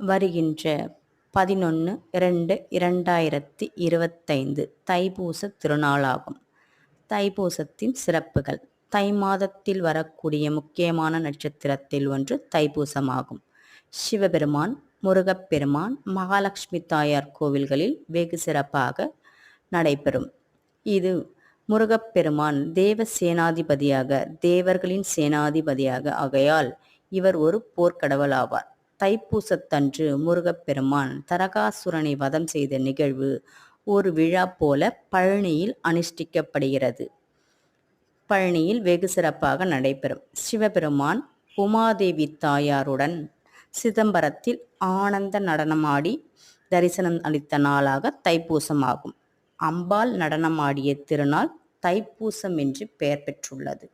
வருகின்ற 11/2/2025 தைப்பூச திருநாளாகும். தைப்பூசத்தின் சிறப்புகள். தை மாதத்தில் வரக்கூடிய முக்கியமான நட்சத்திரத்தில் ஒன்று தைப்பூசமாகும். சிவபெருமான், முருகப்பெருமான், மகாலட்சுமி தாயார் கோவில்களில் வெகு சிறப்பாக நடைபெறும். இது முருகப்பெருமான் தேவ சேனாதிபதியாக, தேவர்களின் சேனாதிபதியாக ஆகையால் இவர் ஒரு போர்க்கடவுள் ஆவார். தைப்பூசத்தன்று முருகப்பெருமான் தரகாசுரனை வதம் செய்த நிகழ்வு ஒரு விழா போல பழனியில் அனுஷ்டிக்கப்படுகிறது. பழனியில் வெகு சிறப்பாக நடைபெறும். சிவபெருமான் உமாதேவி தாயாருடன் சிதம்பரத்தில் ஆனந்த நடனமாடி தரிசனம் அளித்த நாளாக தைப்பூசமாகும். அம்பாள் நடனமாடிய திருநாள் தைப்பூசம் என்று பெயர் பெற்றுள்ளது.